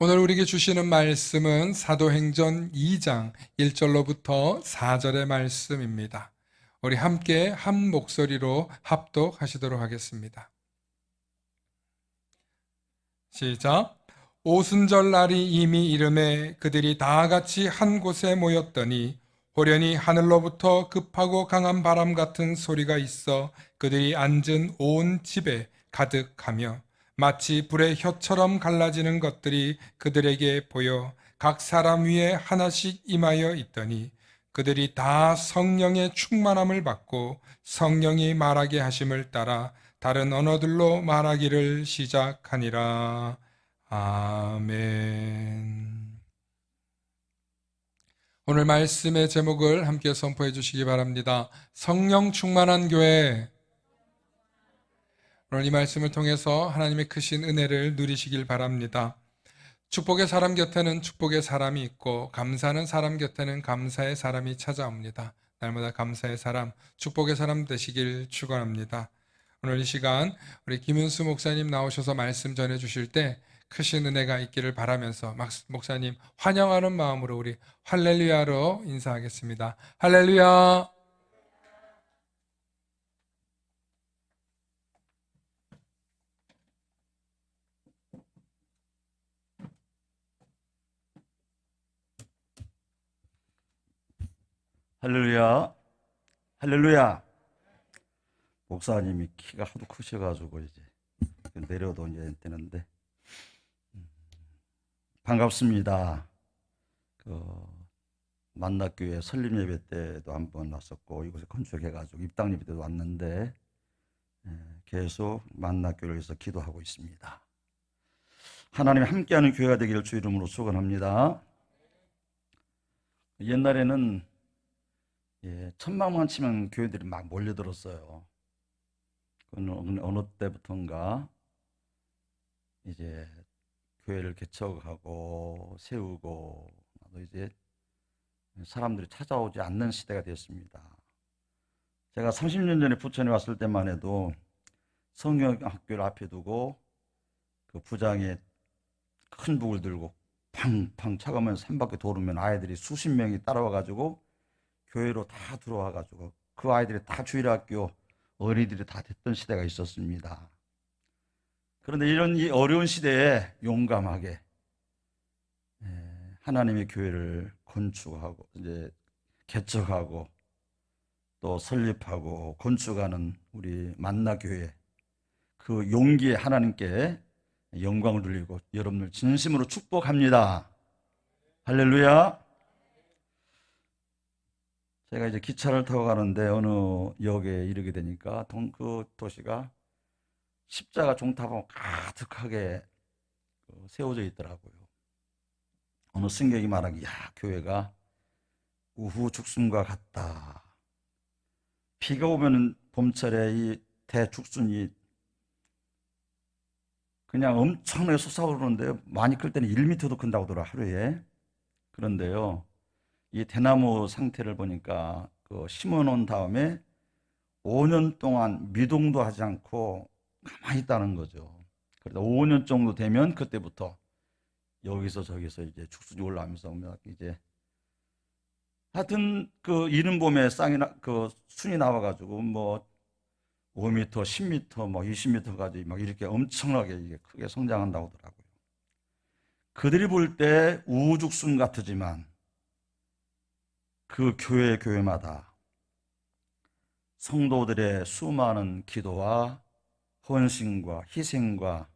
오늘 우리에게 주시는 말씀은 사도행전 2장 1절로부터 4절의 말씀입니다. 우리 함께 한 목소리로 합독하시도록 하겠습니다. 시작. 오순절 날이 이미 이르매 그들이 다 같이 한 곳에 모였더니 호련히 하늘로부터 급하고 강한 바람 같은 소리가 있어 그들이 앉은 온 집에 가득하며 마치 불의 혀처럼 갈라지는 것들이 그들에게 보여 각 사람 위에 하나씩 임하여 있더니 그들이 다 성령의 충만함을 받고 성령이 말하게 하심을 따라 다른 언어들로 말하기를 시작하니라. 아멘. 오늘 말씀의 제목을 함께 선포해 주시기 바랍니다. 성령 충만한 교회. 오늘 이 말씀을 통해서 하나님의 크신 은혜를 누리시길 바랍니다. 축복의 사람 곁에는 축복의 사람이 있고 감사하는 사람 곁에는 감사의 사람이 찾아옵니다. 날마다 감사의 사람, 축복의 사람 되시길 축원합니다. 오늘 이 시간 우리 김윤수 목사님 나오셔서 말씀 전해 주실 때 크신 은혜가 있기를 바라면서 목사님 환영하는 마음으로 우리 할렐루야로 인사하겠습니다. 할렐루야. 할렐루야, 할렐루야. 목사님이 키가 하도 크셔가지고 이제 내려도 이제 되는데 반갑습니다. 만나교회 설립 예배 때도 한번 왔었고 이곳에 건축해가지고 입당 예배 때도 왔는데 계속 만나교회를 위해서 기도하고 있습니다. 하나님 함께하는 교회가 되기를 주 이름으로 축원합니다. 옛날에는 천막만 치면 교회들이 막 몰려들었어요. 어느 때부턴가 이제 교회를 개척하고 세우고 이제 사람들이 찾아오지 않는 시대가 되었습니다. 제가 30년 전에 부천에 왔을 때만 해도 성경학교를 앞에 두고 그 부장이 큰 북을 들고 팡팡 차가면서 한 바퀴 돌으면 아이들이 수십 명이 따라와가지고 교회로 다 들어와가지고 그 아이들이 다 주일학교 어린이들이 다 됐던 시대가 있었습니다. 그런데 이런 이 어려운 시대에 용감하게 하나님의 교회를 건축하고 이제 개척하고 또 설립하고 건축하는 우리 만나교회 그 용기에 하나님께 영광을 돌리고 여러분을 진심으로 축복합니다. 할렐루야. 제가 이제 기차를 타고 가는데 어느 역에 이르게 되니까 그 도시가 십자가 종탑하고 가득하게 세워져 있더라고요. 어느 승객이 말하기, 야, 교회가 우후 죽순과 같다. 비가 오면 봄철에 이 대죽순이 그냥 엄청나게 솟아오르는데요. 많이 클 때는 1m도 큰다고 하더라, 하루에. 그런데요, 이 대나무 상태를 보니까 심어 놓은 다음에 5년 동안 미동도 하지 않고 가만히 있다는 거죠. 그래서 5년 정도 되면 그때부터 여기서 저기서 이제 죽순이 올라오면서 이제 하여튼 그 이른 봄에 순이 나와가지고 뭐 5m, 10m, 뭐 20m까지 막 이렇게 엄청나게 이게 크게 성장한다고 하더라고요. 그들이 볼 때 우죽순 같으지만 그 교회마다 성도들의 수많은 기도와 헌신과 희생과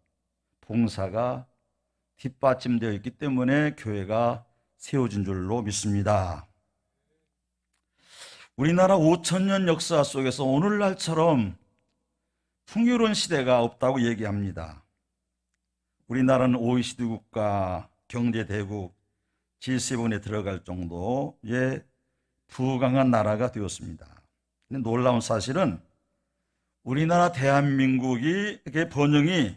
봉사가 뒷받침되어 있기 때문에 교회가 세워진 줄로 믿습니다. 우리나라 5천년 역사 속에서 오늘날처럼 풍요로운 시대가 없다고 얘기합니다. 우리나라는 OECD 국가, 경제대국, G7에 들어갈 정도의 부강한 나라가 되었습니다. 근데 놀라운 사실은 우리나라 대한민국의 번영이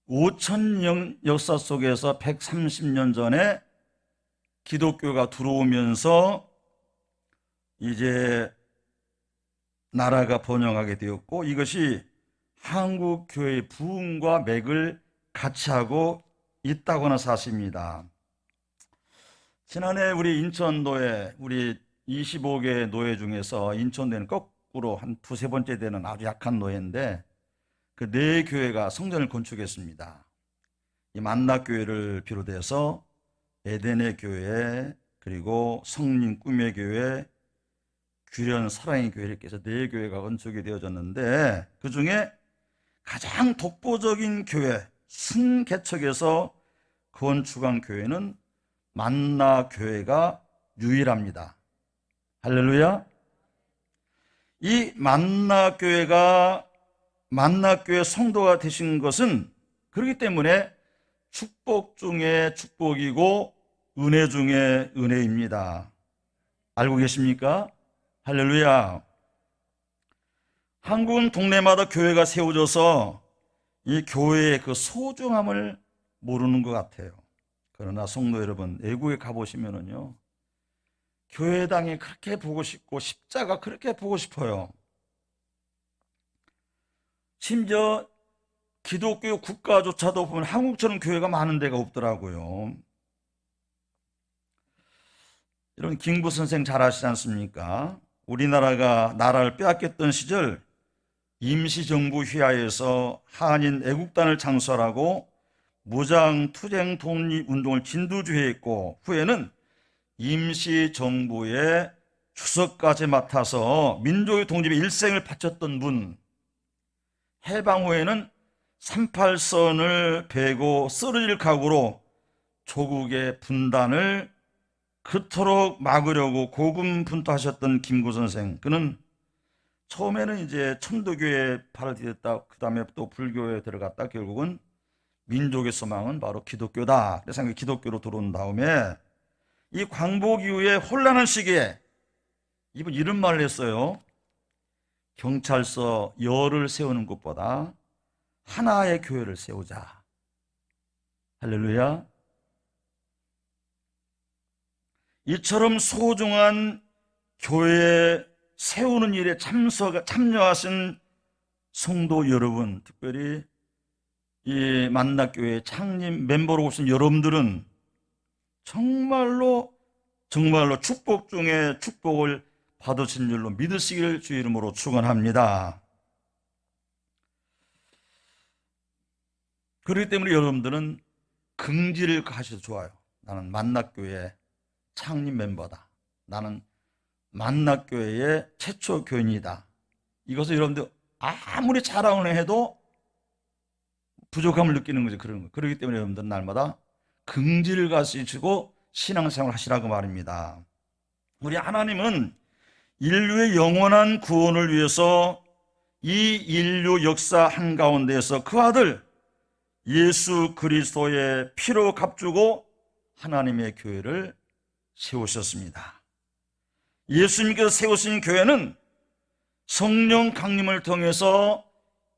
5천년 역사 속에서 130년 전에 기독교가 들어오면서 이제 나라가 번영하게 되었고 이것이 한국 교회의 부흥과 맥을 같이 하고 있다고는 사실입니다. 지난해 우리 인천도에 우리 25개 노예 중에서 인천도에는 거꾸로 한 두세 번째 되는 아주 약한 노예인데 그 네 교회가 성전을 건축했습니다. 이 만낙교회를 비롯해서 에덴의 교회, 그리고 성림 꿈의 교회, 규련 사랑의 교회 이렇게 해서 네 교회가 건축이 되어졌는데 그 중에 가장 독보적인 교회, 순개척에서 건축한 교회는 만나교회가 유일합니다. 할렐루야. 이 만나교회가 만나교회 성도가 되신 것은 그렇기 때문에 축복 중에 축복이고 은혜 중에 은혜입니다. 알고 계십니까? 할렐루야. 한국은 동네마다 교회가 세워져서 이 교회의 그 소중함을 모르는 것 같아요. 그러나 성도 여러분, 외국에 가보시면은요, 교회당이 그렇게 보고 싶고 십자가 그렇게 보고 싶어요. 심지어 기독교 국가조차도 보면 한국처럼 교회가 많은 데가 없더라고요. 이런 김구 선생 잘 아시지 않습니까? 우리나라가 나라를 빼앗겼던 시절 임시정부 휘하에서 한인 애국단을 창설하고 무장 투쟁 독립운동을 진두지휘했고 후에는 임시정부의 주석까지 맡아서 민족의 독립에 일생을 바쳤던 분, 해방 후에는 38선을 베고 쓰러질 각오로 조국의 분단을 그토록 막으려고 고군분투하셨던 김구 선생, 그는 처음에는 이제 천도교에 발을 디뎠다, 그 다음에 또 불교에 들어갔다, 결국은 민족의 소망은 바로 기독교다. 그래서 기독교로 들어온 다음에 이 광복 이후에 혼란한 시기에 이분 이런 말을 했어요. 경찰서 열을 세우는 것보다 하나의 교회를 세우자. 할렐루야. 이처럼 소중한 교회에 세우는 일에 참여하신 성도 여러분, 특별히 이 만낙교회 창립 멤버로 오신 여러분들은 정말로 축복 중에 축복을 받으신 줄로 믿으시길 주 이름으로 축원합니다. 그렇기 때문에 여러분들은 긍지를 가셔도 좋아요. 나는 만낙교회 창립 멤버다. 나는 만낙교회의 최초 교인이다. 이것을 여러분들 아무리 자랑을 해도 부족함을 느끼는 거죠. 그런 거. 그렇기 때문에 여러분들은 날마다 긍지를 가지시고 신앙생활을 하시라고 말입니다. 우리 하나님은 인류의 영원한 구원을 위해서 이 인류 역사 한가운데에서 그 아들 예수 그리스도의 피로 값주고 하나님의 교회를 세우셨습니다. 예수님께서 세우신 교회는 성령 강림을 통해서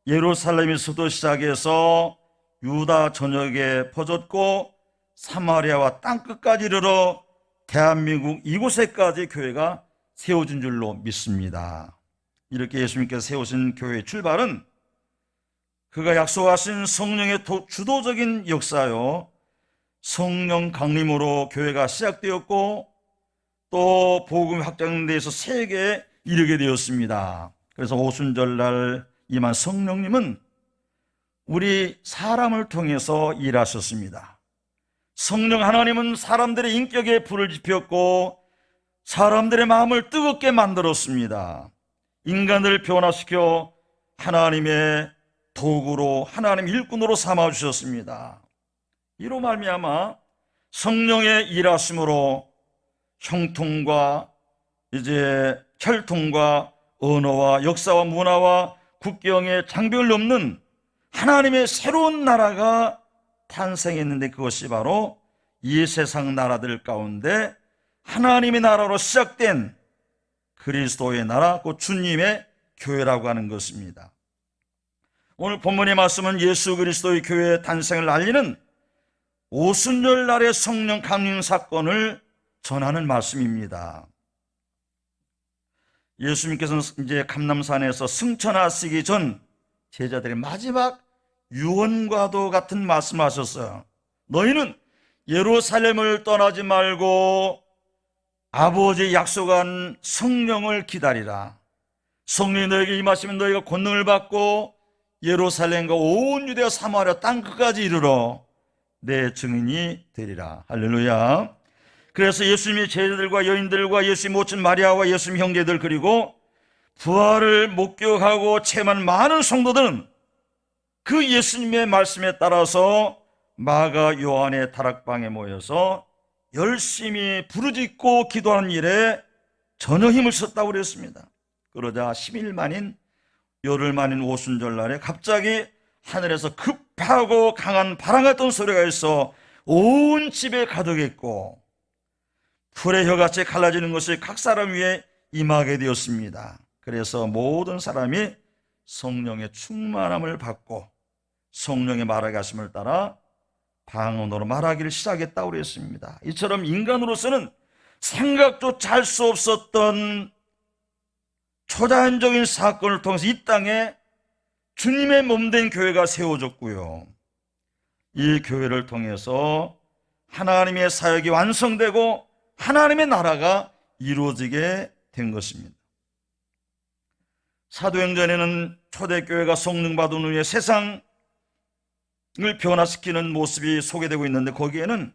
예루살렘에서도 시작해서 유다 전역에 퍼졌고 사마리아와 땅끝까지 이르러 대한민국 이곳에까지 교회가 세워진 줄로 믿습니다. 이렇게 예수님께서 세우신 교회의 출발은 그가 약속하신 성령의 주도적인 역사요, 성령 강림으로 교회가 시작되었고 또 복음이 확장돼서 세계에 이르게 되었습니다. 그래서 오순절날 임한 성령님은 우리 사람을 통해서 일하셨습니다. 성령 하나님은 사람들의 인격에 불을 지폈고 사람들의 마음을 뜨겁게 만들었습니다. 인간을 변화시켜 하나님의 도구로, 하나님 일꾼으로 삼아주셨습니다. 이로 말미암아 성령의 일하심으로 형통과 이제 혈통과 언어와 역사와 문화와 국경의 장벽을 넘는 하나님의 새로운 나라가 탄생했는데 그것이 바로 이 세상 나라들 가운데 하나님의 나라로 시작된 그리스도의 나라, 곧 주님의 교회라고 하는 것입니다. 오늘 본문의 말씀은 예수 그리스도의 교회의 탄생을 알리는 오순절 날의 성령 강림 사건을 전하는 말씀입니다. 예수님께서는 이제 감람산에서 승천하시기 전 제자들의 마지막 유언과도 같은 말씀하셨어요. 너희는 예루살렘을 떠나지 말고 아버지의 약속한 성령을 기다리라. 성령이 너에게 임하시면 너희가 권능을 받고 예루살렘과 온 유대와 사마리아 땅끝까지 이르러 내 증인이 되리라. 할렐루야. 그래서 예수님의 제자들과 여인들과 예수님 모친 마리아와 예수님 형제들 그리고 부활을 목격하고 체험한 많은 성도들은 그 예수님의 말씀에 따라서 마가 요한의 다락방에 모여서 열심히 부르짖고 기도하는 일에 전혀 힘을 썼다고 그랬습니다. 그러자 10일 만인 열흘 만인 오순절날에 갑자기 하늘에서 급하고 강한 바람 같은 소리가 있어 온 집에 가득했고 풀의 혀같이 갈라지는 것이 각 사람 위에 임하게 되었습니다. 그래서 모든 사람이 성령의 충만함을 받고 성령의 말하게 하심을 따라 방언으로 말하기를 시작했다고 그랬습니다. 이처럼 인간으로서는 생각조차 할 수 없었던 초자연적인 사건을 통해서 이 땅에 주님의 몸된 교회가 세워졌고요. 이 교회를 통해서 하나님의 사역이 완성되고 하나님의 나라가 이루어지게 된 것입니다. 사도행전에는 초대교회가 성령 받은 후에 세상을 변화시키는 모습이 소개되고 있는데 거기에는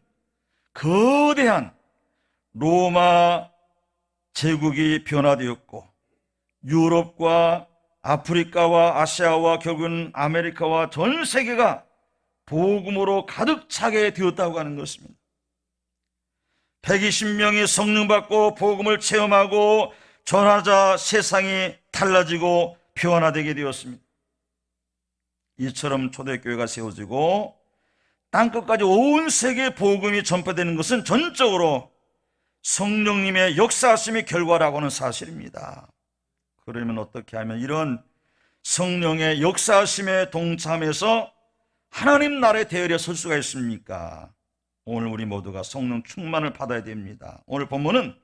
거대한 로마 제국이 변화되었고 유럽과 아프리카와 아시아와 결국은 아메리카와 전 세계가 복음으로 가득 차게 되었다고 하는 것입니다. 120명이 성령 받고 복음을 체험하고 전하자 세상이 달라지고 변화되게 되었습니다. 이처럼 초대교회가 세워지고 땅끝까지 온 세계에 복음이 전파되는 것은 전적으로 성령님의 역사하심의 결과라고 하는 사실입니다. 그러면 어떻게 하면 이런 성령의 역사하심에 동참해서 하나님 나라의 대열에 설 수가 있습니까? 오늘 우리 모두가 성령 충만을 받아야 됩니다. 오늘 본문은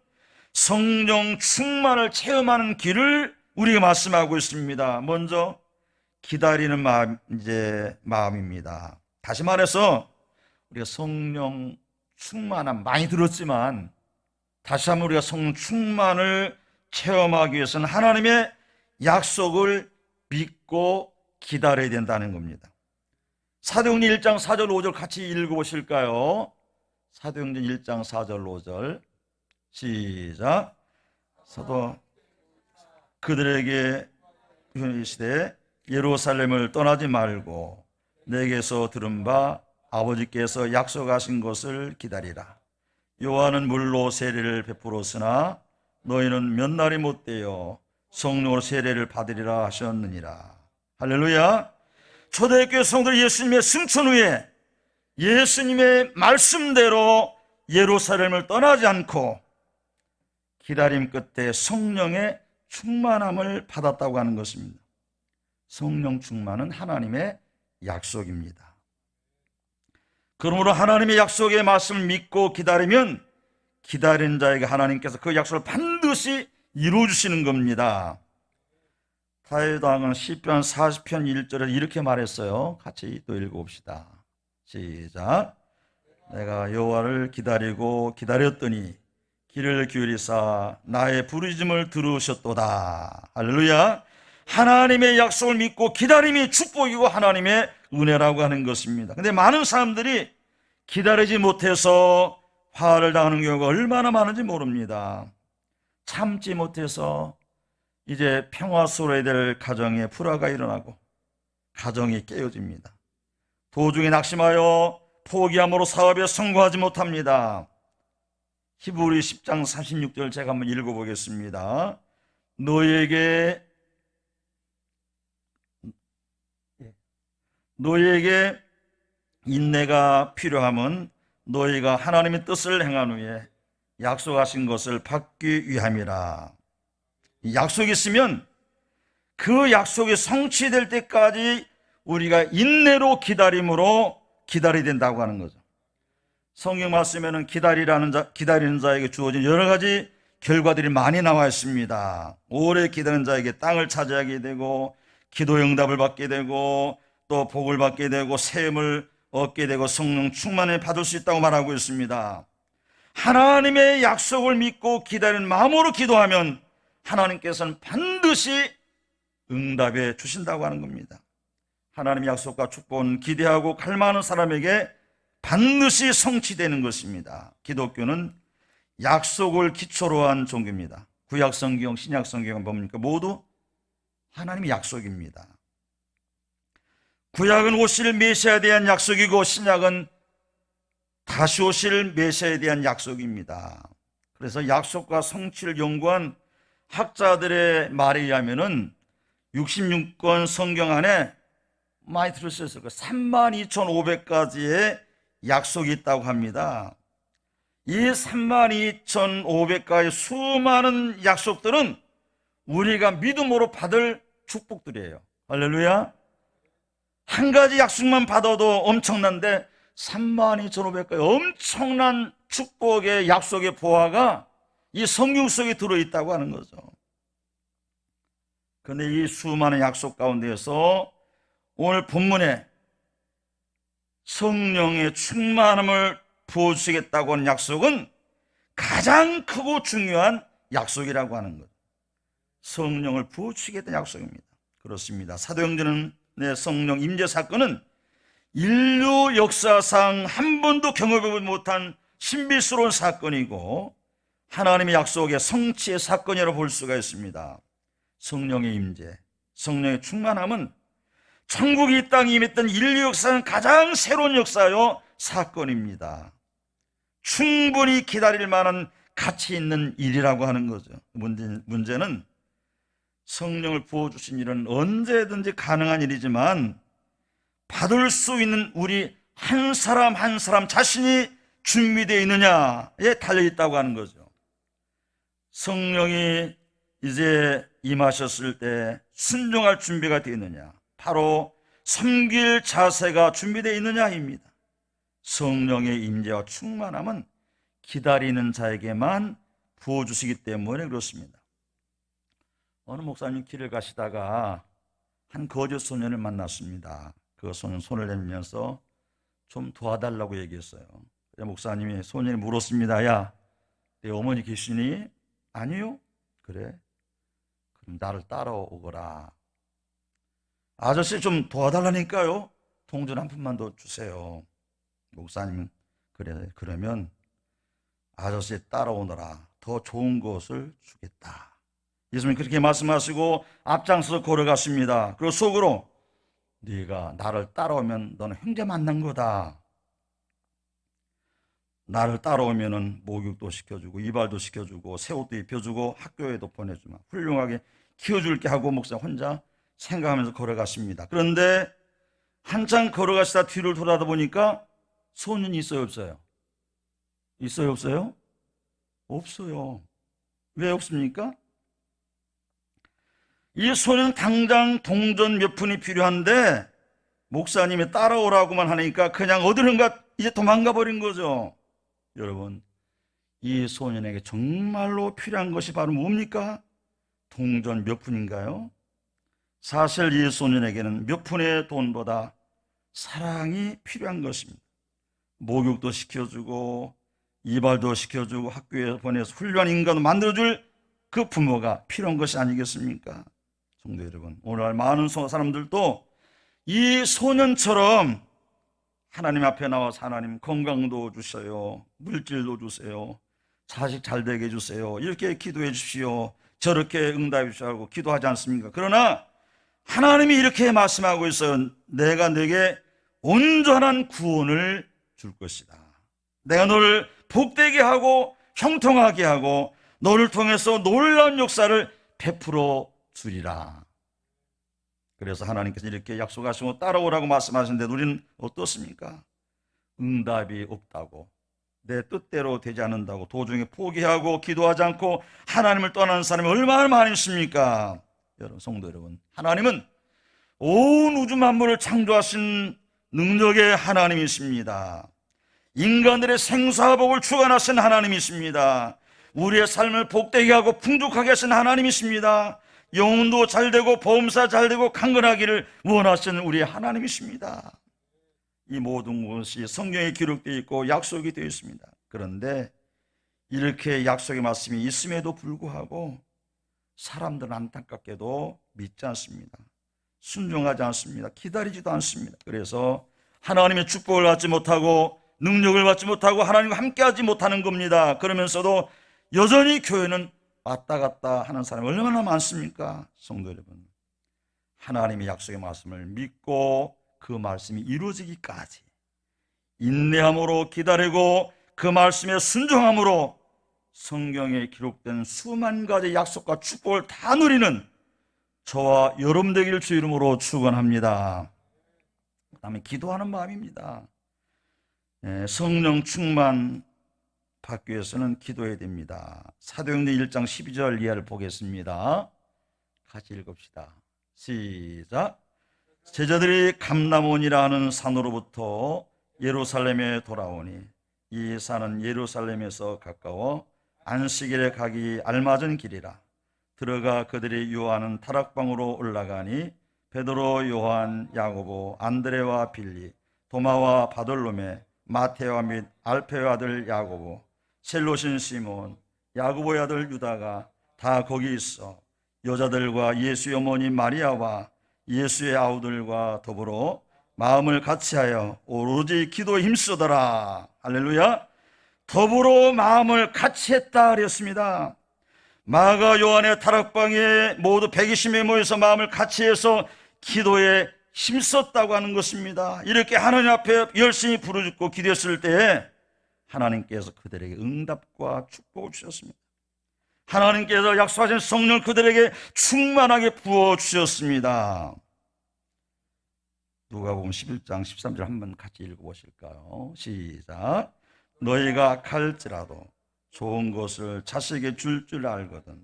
성령 충만을 체험하는 길을 우리가 말씀하고 있습니다. 먼저 기다리는 마음입니다. 다시 말해서 우리가 성령 충만함 많이 들었지만 다시 한번 우리가 성령 충만을 체험하기 위해서는 하나님의 약속을 믿고 기다려야 된다는 겁니다. 사도행전 1장 4절 5절 같이 읽어보실까요? 사도행전 1장 4절 5절 시작. 사도 그들에게 이르시되 예루살렘을 떠나지 말고 내게서 들은 바 아버지께서 약속하신 것을 기다리라. 요한은 물로 세례를 베풀었으나 너희는 몇 날이 못되어 성령으로 세례를 받으리라 하셨느니라. 할렐루야. 초대교회 성도들 예수님의 승천 후에 예수님의 말씀대로 예루살렘을 떠나지 않고 기다림 끝에 성령의 충만함을 받았다고 하는 것입니다. 성령 충만은 하나님의 약속입니다. 그러므로 하나님의 약속의 말씀을 믿고 기다리면 기다리는 자에게 하나님께서 그 약속을 반드시 이루어주시는 겁니다. 다윗왕은 시편 40편 1절에 이렇게 말했어요. 같이 또 읽어봅시다. 시작. 내가 여호와를 기다리고 기다렸더니 귀를 기울이사 나의 부르짖음을 들으셨도다. 할렐루야. 하나님의 약속을 믿고 기다림이 축복이고 하나님의 은혜라고 하는 것입니다. 근데 많은 사람들이 기다리지 못해서 화를 당하는 경우가 얼마나 많은지 모릅니다. 참지 못해서 이제 평화스러워야 될 가정에 불화가 일어나고 가정이 깨어집니다. 도중에 낙심하여 포기함으로 사업에 성공하지 못합니다. 히브리 10장 36절 제가 한번 읽어보겠습니다. 너희에게 인내가 필요함은 너희가 하나님의 뜻을 행한 후에 약속하신 것을 받기 위함이라. 약속이 있으면 그 약속이 성취될 때까지 우리가 인내로 기다림으로 기다려야 된다고 하는 거죠. 성경 말씀에는 기다리는 자에게 주어진 여러 가지 결과들이 많이 나와 있습니다. 오래 기다리는 자에게 땅을 차지하게 되고 기도 응답을 받게 되고 또 복을 받게 되고 새 힘을 얻게 되고 성령 충만을 받을 수 있다고 말하고 있습니다. 하나님의 약속을 믿고 기다리는 마음으로 기도하면 하나님께서는 반드시 응답해 주신다고 하는 겁니다. 하나님의 약속과 축복은 기대하고 갈망하는 사람에게 반드시 성취되는 것입니다. 기독교는 약속을 기초로 한 종교입니다. 구약 성경, 신약 성경은 뭡니까? 모두 하나님의 약속입니다. 구약은 오실 메시아에 대한 약속이고 신약은 다시 오실 메시아에 대한 약속입니다. 그래서 약속과 성취를 연구한 학자들의 말에 의하면은 66권 성경 안에 많이 들으셨을 거예요. 32,500가지의 약속이 있다고 합니다. 이 32,500가지 수많은 약속들은 우리가 믿음으로 받을 축복들이에요. 할렐루야. 한 가지 약속만 받아도 엄청난데 32,500가지 엄청난 축복의 약속의 보화가 이 성경 속에 들어있다고 하는 거죠. 그런데 이 수많은 약속 가운데에서 오늘 본문에 성령의 충만함을 부어주시겠다고 하는 약속은 가장 크고 중요한 약속이라고 하는 것. 성령을 부어주시겠다는 약속입니다. 그렇습니다. 사도행전의 성령 임재 사건은 인류 역사상 한 번도 경험해보지 못한 신비스러운 사건이고 하나님의 약속의 성취의 사건이라고 볼 수가 있습니다. 성령의 임재, 성령의 충만함은 천국이 이 땅에 임했던 인류 역사는 가장 새로운 역사요 사건입니다. 충분히 기다릴 만한 가치 있는 일이라고 하는 거죠. 문제는 성령을 부어주신 일은 언제든지 가능한 일이지만 받을 수 있는 우리 한 사람 한 사람 자신이 준비되어 있느냐에 달려있다고 하는 거죠. 성령이 이제 임하셨을 때 순종할 준비가 되어 있느냐, 바로 섬길 자세가 준비되어 있느냐입니다. 성령의 임재와 충만함은 기다리는 자에게만 부어주시기 때문에 그렇습니다. 어느 목사님 길을 가시다가 한 거짓 소년을 만났습니다. 그 소년 손을 내밀면서 좀 도와달라고 얘기했어요. 목사님이 소년이 물었습니다. 야, 내 어머니 계시니? 아니요. 그래? 그럼 나를 따라오거라. 아저씨 좀 도와달라니까요. 동전 한 푼만 더 주세요. 목사님은 그래, 그러면 아저씨 따라오너라. 더 좋은 것을 주겠다. 예수님 그렇게 말씀하시고 앞장서서 걸어갔습니다. 그리고 속으로 네가 나를 따라오면 너는 형제 만난 거다. 나를 따라오면은 목욕도 시켜주고 이발도 시켜주고 새 옷도 입혀주고 학교에도 보내주마. 훌륭하게 키워줄게 하고 목사 혼자 생각하면서 걸어갔습니다. 그런데 한참 걸어가시다 뒤를 돌아다 보니까 소년이 있어요, 없어요? 있어요, 없어요? 없어요. 왜 없습니까? 이 소년은 당장 동전 몇 푼이 필요한데 목사님이 따라오라고만 하니까 그냥 어디론가 이제 도망가 버린 거죠. 여러분, 이 소년에게 정말로 필요한 것이 바로 뭡니까? 동전 몇 푼인가요? 사실 이 소년에게는 몇 푼의 돈보다 사랑이 필요한 것입니다. 목욕도 시켜주고 이발도 시켜주고 학교에 보내서 훌륭한 인간을 만들어줄 그 부모가 필요한 것이 아니겠습니까? 성도 여러분, 오늘날 많은 사람들도 이 소년처럼 하나님 앞에 나와서 하나님 건강도 주세요, 물질도 주세요, 자식 잘 되게 해주세요, 이렇게 기도해 주십시오, 저렇게 응답해 주시오 하고 기도하지 않습니까? 그러나 하나님이 이렇게 말씀하고 있어요. 내가 네게 온전한 구원을 줄 것이다. 내가 너를 복되게 하고 형통하게 하고 너를 통해서 놀라운 역사를 베풀어 주리라. 그래서 하나님께서 이렇게 약속하시고 따라오라고 말씀하시는데 우리는 어떻습니까? 응답이 없다고, 내 뜻대로 되지 않는다고 도중에 포기하고 기도하지 않고 하나님을 떠나는 사람이 얼마나 많으십니까? 여러분, 성도 여러분, 하나님은 온 우주 만물을 창조하신 능력의 하나님이십니다. 인간들의 생사복을 주관하신 하나님이십니다. 우리의 삶을 복되게 하고 풍족하게 하신 하나님이십니다. 영혼도 잘되고 보험사 잘되고 강건하기를 원하시는 우리의 하나님이십니다. 이 모든 것이 성경에 기록되어 있고 약속이 되어 있습니다. 그런데 이렇게 약속의 말씀이 있음에도 불구하고 사람들은 안타깝게도 믿지 않습니다. 순종하지 않습니다. 기다리지도 않습니다. 그래서 하나님의 축복을 받지 못하고 능력을 받지 못하고 하나님과 함께하지 못하는 겁니다. 그러면서도 여전히 교회는 왔다 갔다 하는 사람이 얼마나 많습니까? 성도 여러분, 하나님의 약속의 말씀을 믿고 그 말씀이 이루어지기까지 인내함으로 기다리고 그 말씀에 순종함으로 성경에 기록된 수만 가지 약속과 축복을 다 누리는 저와 여러분 되기를 주 이름으로 축원합니다. 그 다음에 기도하는 마음입니다. 성령 충만 받기 위해서는 기도해야 됩니다. 사도행전 1장 12절 이하를 보겠습니다. 같이 읽읍시다. 시작. 제자들이 감람원이라 하는 산으로부터 예루살렘에 돌아오니 이 산은 예루살렘에서 가까워 안식일에 가기 알맞은 길이라. 들어가 그들이 유하는 타락방으로 올라가니 베드로, 요한, 야고보, 안드레와 빌리, 도마와 바돌로메, 마테와 및 알페의 아들 야고보, 셀롯인 시몬, 야고보의 아들 유다가 다 거기 있어 여자들과 예수의 어머니 마리아와 예수의 아우들과 더불어 마음을 같이하여 오로지 기도에 힘쓰더라. 할렐루야. 더불어 마음을 같이했다 그랬습니다. 마가 요한의 타락방에 모두 120명이 모여서 마음을 같이해서 기도에 힘썼다고 하는 것입니다. 이렇게 하나님 앞에 열심히 부르짖고 기도했을 때에 하나님께서 그들에게 응답과 축복을 주셨습니다. 하나님께서 약속하신 성령을 그들에게 충만하게 부어주셨습니다. 누가복음 11장 13절 한번 같이 읽어보실까요? 시작. 너희가 갈지라도 좋은 것을 자식에게 줄 알거든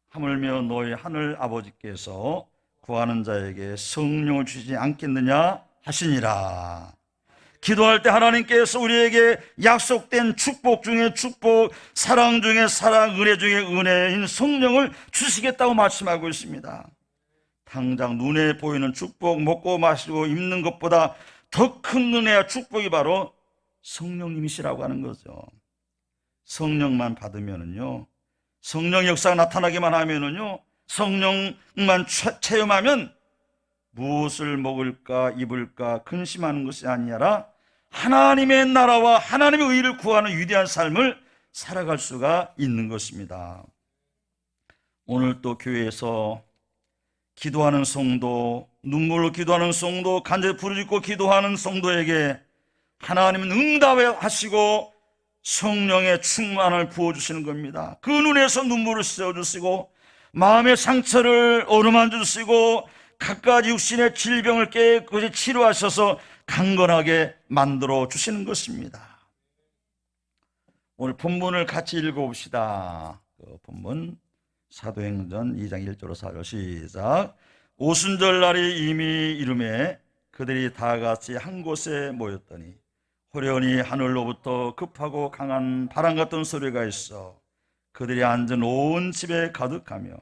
하물며 너희 하늘 아버지께서 구하는 자에게 성령을 주시지 않겠느냐 하시니라. 기도할 때 하나님께서 우리에게 약속된 축복 중에 축복, 사랑 중에 사랑, 은혜 중에 은혜인 성령을 주시겠다고 말씀하고 있습니다. 당장 눈에 보이는 축복, 먹고 마시고 입는 것보다 더 큰 은혜와 축복이 바로 성령님이시라고 하는 거죠. 성령만 받으면은요, 성령 역사가 나타나기만 하면은요, 성령만 체험하면 무엇을 먹을까 입을까 근심하는 것이 아니라 하나님의 나라와 하나님의 의를 구하는 위대한 삶을 살아갈 수가 있는 것입니다. 오늘 또 교회에서 기도하는 성도, 눈물로 기도하는 성도, 간절히 부르짖고 기도하는 성도에게 하나님은 응답하시고 성령의 충만을 부어주시는 겁니다. 그 눈에서 눈물을 씻어주시고 마음의 상처를 어루만져 주시고 갖가지 육신의 질병을 깨끗이 치료하셔서 강건하게 만들어 주시는 것입니다. 오늘 본문을 같이 읽어봅시다. 그 본문 사도행전 2장 1절로 4절 시작. 오순절 날이 이미 이르매 그들이 다 같이 한 곳에 모였더니 호련히 하늘로부터 급하고 강한 바람 같은 소리가 있어 그들이 앉은 온 집에 가득하며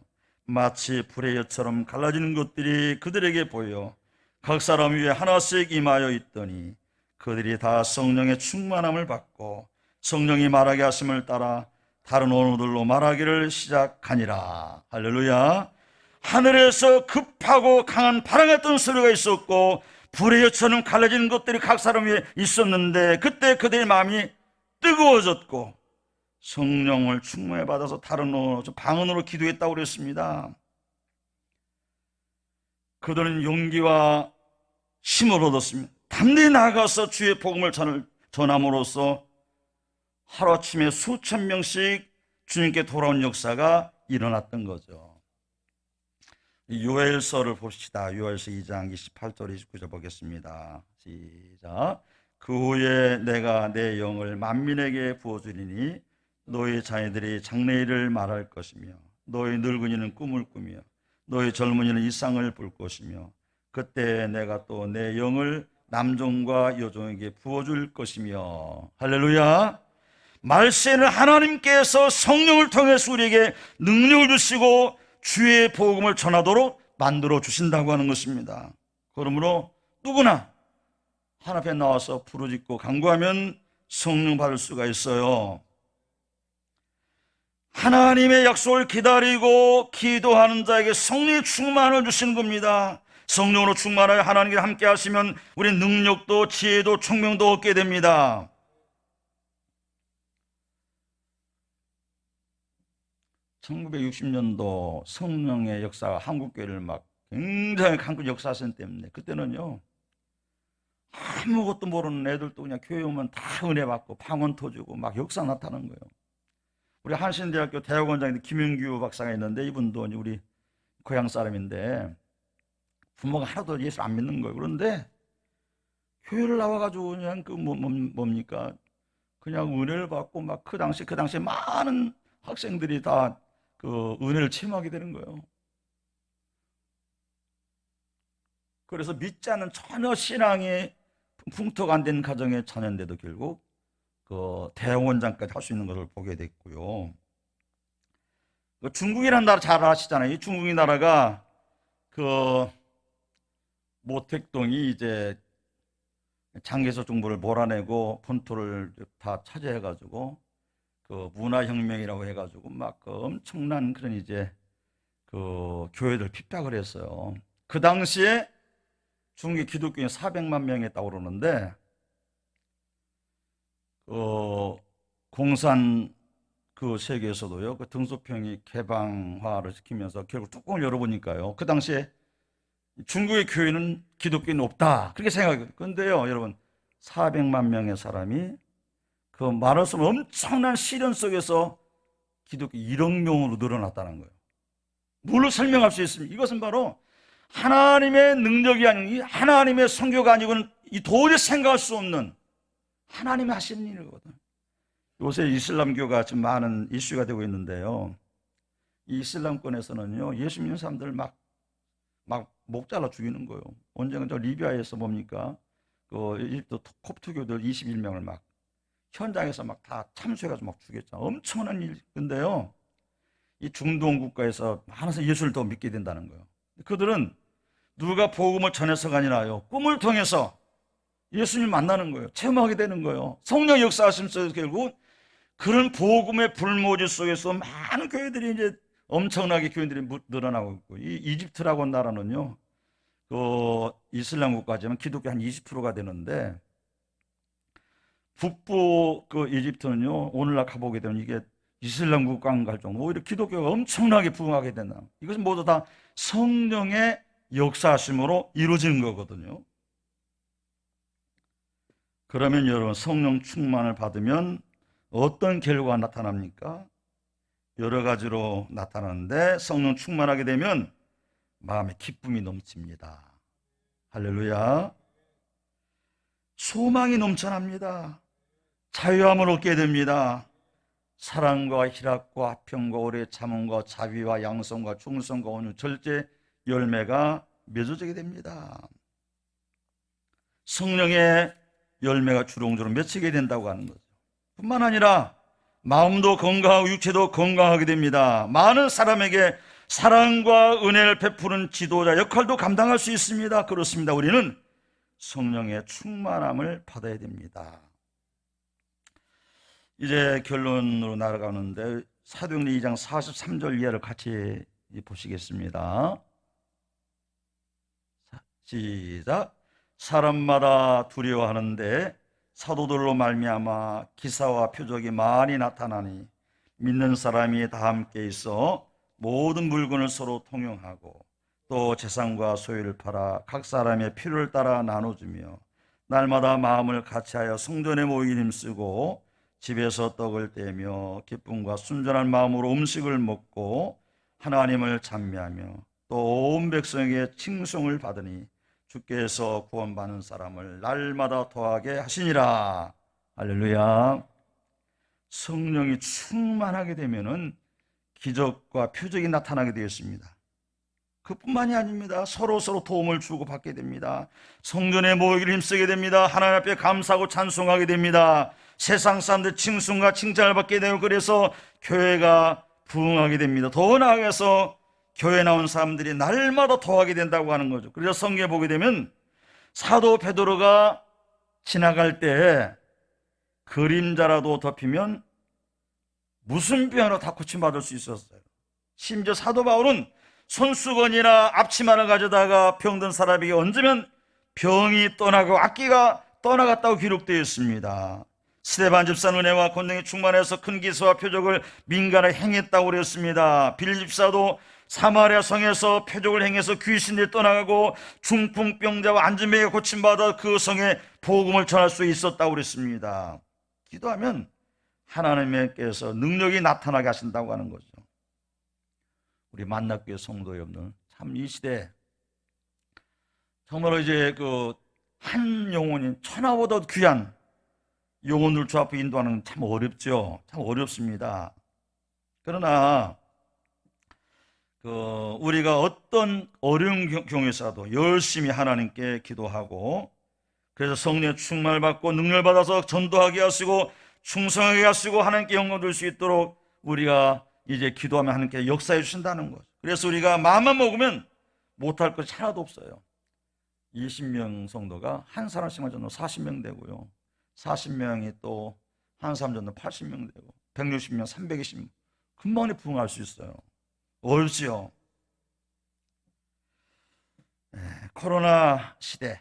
마치 불의 엿처럼 갈라지는 것들이 그들에게 보여 각 사람 위에 하나씩 임하여 있더니 그들이 다 성령의 충만함을 받고 성령이 말하게 하심을 따라 다른 언어들로 말하기를 시작하니라. 할렐루야. 하늘에서 급하고 강한 바람 같은 소리가 있었고 불의 엿처럼 갈라지는 것들이 각 사람 위에 있었는데 그때 그들의 마음이 뜨거워졌고 성령을 충만히 받아서 다른 언어, 방언으로 기도했다고 그랬습니다. 그들은 용기와 힘을 얻었습니다. 담대히 나아가서 주의 복음을 전함으로써 하루아침에 수천 명씩 주님께 돌아온 역사가 일어났던 거죠. 요엘서를 봅시다. 요엘서 2장 28절 29절 보겠습니다. 시작. 그 후에 내가 내 영을 만민에게 부어주리니 너희 자녀들이 장래일을 말할 것이며 너희 늙은이는 꿈을 꾸며 너희 젊은이는 이상을 볼 것이며 그때 내가 또 내 영을 남종과 여종에게 부어줄 것이며. 할렐루야. 말세는 하나님께서 성령을 통해서 우리에게 능력을 주시고 주의 복음을 전하도록 만들어 주신다고 하는 것입니다. 그러므로 누구나 하나님 앞에 나와서 부르짖고 간구하면 성령 받을 수가 있어요. 하나님의 약속을 기다리고 기도하는 자에게 성령의 충만을 주시는 겁니다. 성령으로 충만하여 하나님과 함께 하시면 우리 능력도 지혜도 총명도 얻게 됩니다. (1960년도) 성령의 역사가 한국교회를 막 굉장히 한국 역사선 때문에, 그때는요 아무것도 모르는 애들도 그냥 교회 오면 다 은혜 받고 방언 터지고 막 역사 나타나는 거예요. 우리 한신대학교 대학원장인데 김윤규 박사가 있는데, 이분도 우리 고향 사람인데 부모가 하나도 예수를 안 믿는 거예요. 그런데 교회를 나와가지고 그냥 뭡니까? 그냥 은혜를 받고 막 그 당시에 많은 학생들이 다 그 은혜를 체험하게 되는 거예요. 그래서 믿지 않는 전혀 신앙이 풍토가 안 된 가정의 자녀인데도 결국 그 대원장까지 할 수 있는 것을 보게 됐고요. 그 중국이라는 나라 잘 아시잖아요. 이 중국이 나라가 그 모택동이 이제 장개서 정부를 몰아내고 본토를 다 차지해가지고 그 문화혁명이라고 해가지고 막 그 엄청난 그런 이제 그 교회들 핍박을 했어요. 그 당시에 중국의 기독교인 400만 명이 있다고 그러는데, 공산 그 세계에서도요, 그 등소평이 개방화를 시키면서 결국 뚜껑을 열어보니까요, 그 당시에 중국의 교회는 기독교인은 없다, 그렇게 생각해요. 그런데요, 여러분, 400만 명의 사람이 그 말할 수 없는 엄청난 시련 속에서 기독교 1억 명으로 늘어났다는 거예요. 뭘로 설명할 수 있습니까? 이것은 바로 하나님의 능력이 아니고 하나님의 선교가 아니고는 이 도저히 생각할 수 없는 하나님이 하시는 일이거든. 요새 이슬람교가 지금 많은 이슈가 되고 있는데요, 이 이슬람권에서는요 예수 믿는 사람들 막 목 잘라 죽이는 거예요. 언젠가 저 리비아에서 뭡니까? 그 이집트 콥트교들 21명을 막 현장에서 막 다 참수해가지고 막 죽였잖아요. 엄청난 일인데요, 이 중동 국가에서 많은 예수를 더 믿게 된다는 거예요. 그들은 누가 복음을 전해서가 아니라요, 꿈을 통해서 예수님 만나는 거예요. 체험하게 되는 거예요. 성령 역사하시면서 결국 그런 복음의 불모지 속에서 많은 교회들이 이제 엄청나게 교회들이 늘어나고 있고, 이 이집트라고 하는 나라는요, 그 이슬람 국가지만 기독교 한 20%가 되는데, 북부 그 이집트는요, 오늘날 가보게 되면 이게 이슬람 국가인 갈 정도 오히려 기독교가 엄청나게 부흥하게 된다. 이것은 모두 다 성령의 역사하심으로 이루어지는 거거든요. 그러면 여러분, 성령 충만을 받으면 어떤 결과가 나타납니까? 여러 가지로 나타나는데, 성령 충만하게 되면 마음에 기쁨이 넘칩니다. 할렐루야. 소망이 넘쳐납니다. 자유함을 얻게 됩니다. 사랑과 희락과 화평과 오래 참음과 자비와 양성과 충성과 온유, 절제 열매가 맺어지게 됩니다. 성령의 열매가 주렁주렁 맺히게 된다고 하는 거죠. 뿐만 아니라 마음도 건강하고 육체도 건강하게 됩니다. 많은 사람에게 사랑과 은혜를 베푸는 지도자 역할도 감당할 수 있습니다. 그렇습니다. 우리는 성령의 충만함을 받아야 됩니다. 이제 결론으로 날아가는데, 사도행전 2장 43절 이하를 같이 보시겠습니다. 시작. 사람마다 두려워하는데 사도들로 말미암아 기사와 표적이 많이 나타나니 믿는 사람이 다 함께 있어 모든 물건을 서로 통용하고 또 재산과 소유를 팔아 각 사람의 필요를 따라 나눠주며 날마다 마음을 같이하여 성전에 모이기 힘쓰고 집에서 떡을 떼며 기쁨과 순전한 마음으로 음식을 먹고 하나님을 찬미하며 또 온 백성에게 칭송을 받으니 주께서 구원받는 사람을 날마다 더하게 하시니라. 할렐루야. 성령이 충만하게 되면은 기적과 표적이 나타나게 되었습니다. 그뿐만이 아닙니다. 서로 도움을 주고 받게 됩니다. 성전에 모이기를 힘쓰게 됩니다. 하나님 앞에 감사하고 찬송하게 됩니다. 세상 사람들 칭송과 칭찬을 받게 되고, 그래서 교회가 부흥하게 됩니다. 더 나아가서 교회 나온 사람들이 날마다 더하게 된다고 하는 거죠. 그래서 성경에 보게 되면 사도 베드로가 지나갈 때 그림자라도 덮이면 무슨 병으로 다 고침받을 수 있었어요. 심지어 사도 바울은 손수건이나 앞치마를 가져다가 병든 사람에게 얹으면 병이 떠나고 악기가 떠나갔다고 기록되어 있습니다. 스데반 집사는 은혜와 권능이 충만해서 큰 기사와 표적을 민간에 행했다고 그랬습니다. 빌 집사도 사마리아 성에서 표적을 행해서 귀신들이 떠나가고 중풍병자와 안진병이 고침받아 그 성에 복음을 전할 수 있었다고 그랬습니다. 기도하면 하나님께서 능력이 나타나게 하신다고 하는 거죠. 우리 만나교회 성도 여러분, 참 이 시대 정말로 이제 그 한 영혼인 천하보다 귀한 영혼들 주 앞에 인도하는 건 참 어렵죠. 참 어렵습니다. 그러나 우리가 어떤 어려운 경우에서라도 열심히 하나님께 기도하고, 그래서 성령의 충만을 받고 능력을 받아서 전도하게 하시고 충성하게 하시고 하나님께 영광 돌릴 수 있도록 우리가 이제 기도하면 하나님께 역사해 주신다는 거죠. 그래서 우리가 마음만 먹으면 못할 것이 하나도 없어요. 20명 성도가 한 사람씩만 전도 40명 되고요, 40명이 또 한 사람 전도 80명 되고 160명, 320명 금방에 부흥할 수 있어요. 어렵지요. 코로나 시대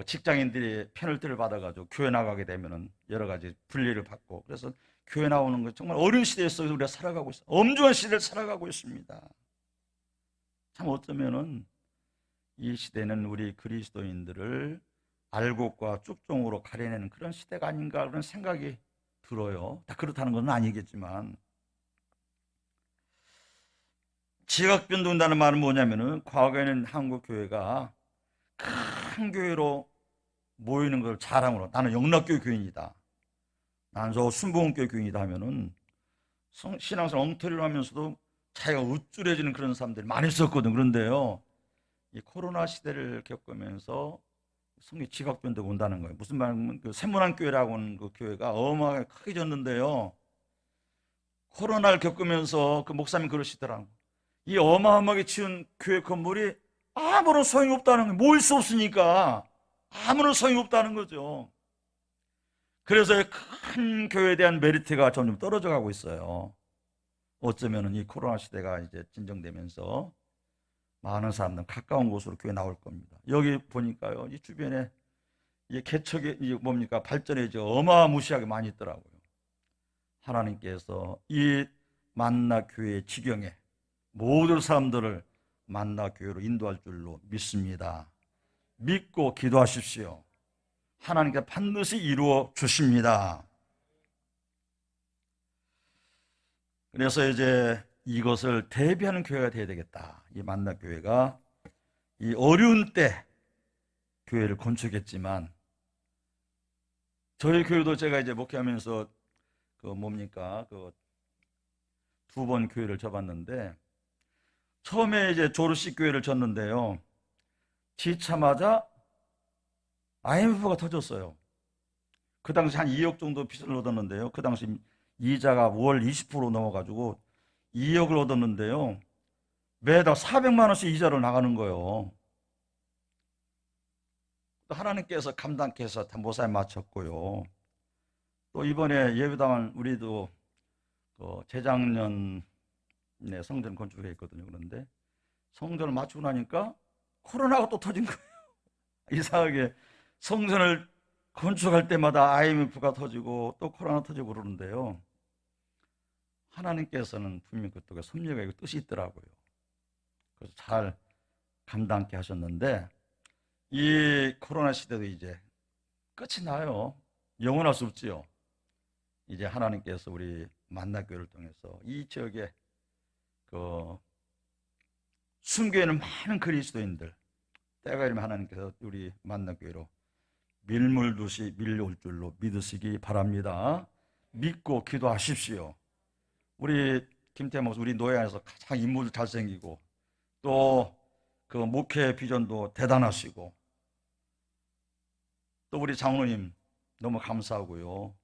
직장인들이 페널티를 받아가지고 교회 나가게 되면은 여러 가지 분리를 받고, 그래서 교회 나오는 거 정말 어려운 시대에 서 우리가 살아가고 있어요. 엄중한 시대를 살아가고 있습니다. 참 어쩌면은 이 시대는 우리 그리스도인들을 알곡과 쭉종으로 가려내는 그런 시대가 아닌가 그런 생각이 들어요. 다 그렇다는 건 아니겠지만, 지각변도 온다는 말은 뭐냐면은 과거에는 한국 교회가 큰 교회로 모이는 걸 자랑으로, 나는 영락교회 교인이다, 나는 저 순복음교회 교인이다 하면은 신앙생활 엉터리로 하면서도 자기가 우쭐해지는 그런 사람들이 많이 있었거든. 그런데요, 이 코로나 시대를 겪으면서 성이 지각변도가 온다는 거예요. 무슨 말이냐면 그 샘문안교회라고 하는 그 교회가 어마어마하게 크게 졌는데요, 코로나를 겪으면서 그 목사님 그러시더라고요. 이 어마어마하게 지은 교회 건물이 아무런 소용이 없다는 거예요. 모일 수 없으니까 아무런 소용이 없다는 거죠. 그래서 큰 교회에 대한 메리트가 점점 떨어져 가고 있어요. 어쩌면 이 코로나 시대가 이제 진정되면서 많은 사람들 가까운 곳으로 교회 나올 겁니다. 여기 보니까요, 이 주변에 이 개척이 뭡니까 발전이 어마무시하게 많이 있더라고요. 하나님께서 이 만나 교회의 지경에 모든 사람들을 만나 교회로 인도할 줄로 믿습니다. 믿고 기도하십시오. 하나님께 반드시 이루어 주십니다. 그래서 이제 이것을 대비하는 교회가 되어야 되겠다. 이 만나 교회가 이 어려운 때 교회를 건축했지만, 저희 교회도 제가 이제 목회하면서 두 번 교회를 접었는데, 처음에 이제 조르식 교회를 졌는데요, 지자마자 IMF가 터졌어요. 그 당시 한 2억 정도 빚을 얻었는데요, 그 당시 이자가 월 20% 넘어가지고 2억을 얻었는데요, 매달 400만 원씩 이자를 나가는 거예요. 또 하나님께서 감당케 해서 다 모사에 마쳤고요. 또 이번에 예배당을 우리도 재작년에 성전 건축을 했거든요. 그런데 성전을 마치고 나니까 코로나가 또 터진 거예요. 이상하게 성전을 건축할 때마다 IMF가 터지고 또 코로나 터지고 그러는데요, 하나님께서는 분명히 그쪽에 섭리가 있고 뜻이 있더라고요. 그래서 잘 감당케 하셨는데, 이 코로나 시대도 이제 끝이 나요. 영원할 수 없지요. 이제 하나님께서 우리 만나교회를 통해서 이 지역에 숨겨 있는 많은 그리스도인들, 때가 이르면 하나님께서 우리 만나교회로 밀물듯이 밀려올 줄로 믿으시기 바랍니다. 믿고 기도하십시오. 우리 김태 목사, 우리 노예 안에서 가장 인물도 잘생기고 또 그 목회 비전도 대단하시고, 또 우리 장로님 너무 감사하고요.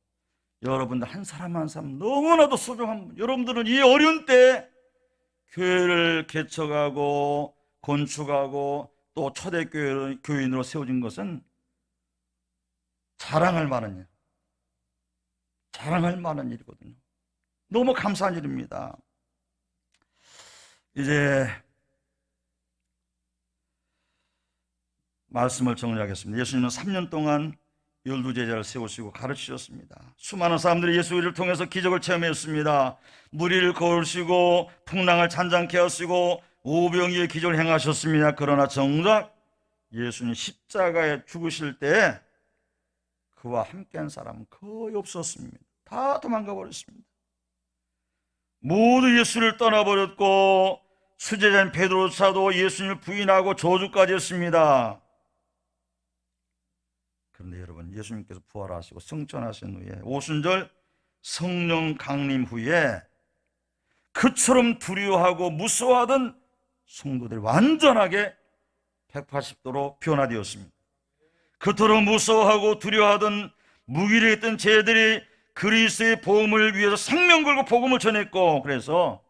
여러분들 한 사람 한 사람 너무나도 소중한 분. 여러분들은 이 어려운 때 교회를 개척하고 건축하고 또 초대 교인으로 세워진 것은 자랑할 만한 일, 자랑할 만한 일이거든요. 너무 감사한 일입니다. 이제 말씀을 정리하겠습니다. 예수님은 3년 동안 12제자를 세우시고 가르치셨습니다. 수많은 사람들이 예수를 통해서 기적을 체험했습니다. 무리를 거르시고 풍랑을 잔잔케 하시고 오병이의 기적을 행하셨습니다. 그러나 정작 예수님 십자가에 죽으실 때 그와 함께한 사람은 거의 없었습니다. 다 도망가 버렸습니다. 모두 예수를 떠나버렸고 수제자인 베드로조차도 예수님을 부인하고 저주까지 했습니다. 그런데 여러분, 예수님께서 부활하시고 승천하신 후에 오순절 성령 강림 후에 그처럼 두려워하고 무서워하던 성도들이 완전하게 180도로 변화되었습니다. 그토록 무서워하고 두려워하던 무기력했던 쟤들이 그리스도의 복음을 위해서 생명 걸고 복음을 전했고, 그래서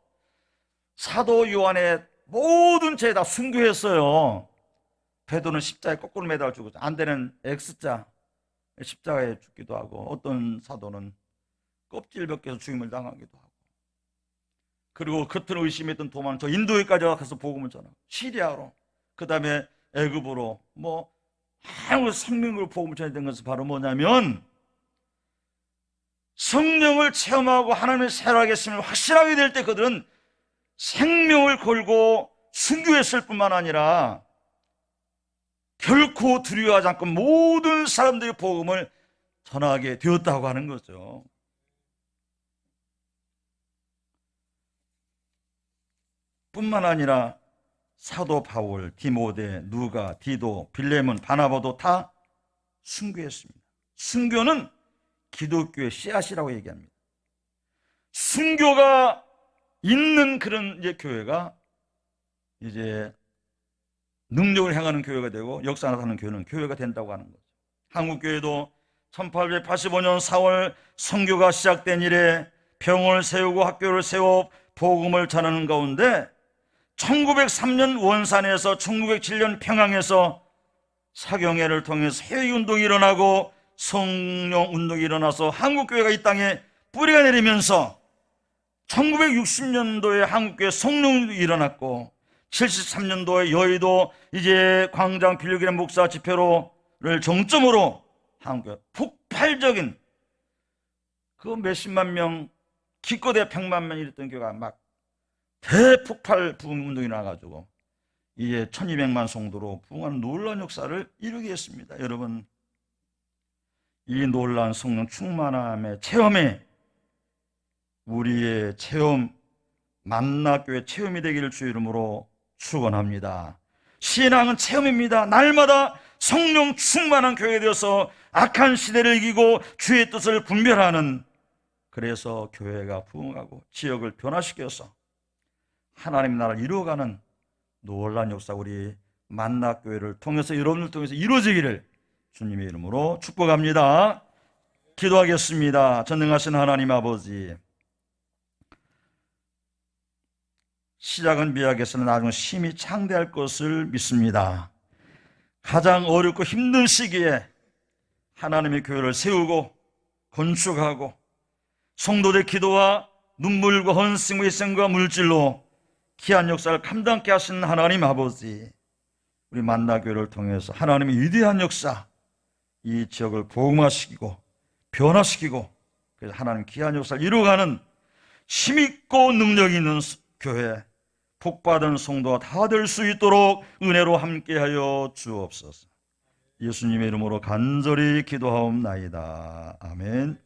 사도 요한의 모든 죄 다 순교했어요. 베드로는 십자가에 거꾸로 매달려 죽었죠. 안데는 X자 십자가에 죽기도 하고, 어떤 사도는 껍질 벗겨서 죽임을 당하기도 하고, 그리고 겉으로 의심했던 도마는 저 인도에까지 가서 복음을 전하고, 시리아로, 그 다음에 애굽으로, 한국 생명으로 복음을 전해야 된 것은 바로 뭐냐면 성령을 체험하고 하나님의 살아계심을 확신하게 될 때 그들은 생명을 걸고 순교했을 뿐만 아니라 결코 두려워하지 않고 모든 사람들의 복음을 전하게 되었다고 하는 거죠. 뿐만 아니라 사도 바울, 디모데, 누가, 디도, 빌레몬, 바나바도 다 순교했습니다. 순교는 기독교의 씨앗이라고 얘기합니다. 순교가 있는 그런 교회가 이제 능력을 행하는 교회가 되고 역사 나타나는 교회는 교회가 된다고 하는 거죠. 한국교회도 1885년 4월 선교가 시작된 이래 병원을 세우고 학교를 세워 복음을 전하는 가운데 1903년 원산에서 1907년 평양에서 사경회를 통해서 해외운동이 일어나고 성령운동이 일어나서 한국교회가 이 땅에 뿌리가 내리면서 1960년도에 한국교회 성령운동이 일어났고 73년도에 여의도 이제 광장 빌리그램 목사 집회로를 정점으로 한국교회 폭발적인 그 몇십만 명 기껏해 100만 명 이랬던 교회가 막 대폭발 부흥운동이 나가지고 이제 1200만 성도로 부흥하는 놀라운 역사를 이루게 했습니다. 여러분, 이 놀라운 성령 충만함의 체험이 우리의 체험, 만나교회 체험이 되기를 주의 이름으로 축원합니다. 신앙은 체험입니다. 날마다 성령 충만한 교회가 되어서 악한 시대를 이기고 주의 뜻을 분별하는, 그래서 교회가 부흥하고 지역을 변화시켜서 하나님 나라를 이루어가는 놀라운 역사, 우리 만나교회를 통해서, 여러분을 통해서 이루어지기를 주님의 이름으로 축복합니다. 기도하겠습니다. 전능하신 하나님 아버지, 시작은 미약해서는 나중에 심히 창대할 것을 믿습니다. 가장 어렵고 힘든 시기에 하나님의 교회를 세우고 건축하고 성도들의 기도와 눈물과 헌신과 희생과 물질로 귀한 역사를 감당케 하신 하나님 아버지, 우리 만나교회를 통해서 하나님의 위대한 역사, 이 지역을 복음화시키고 변화시키고 그래서 하나님 귀한 역사를 이루어가는 힘있고 능력 있는 교회, 복받은 성도가 다 될 수 있도록 은혜로 함께하여 주옵소서. 예수님의 이름으로 간절히 기도하옵나이다. 아멘.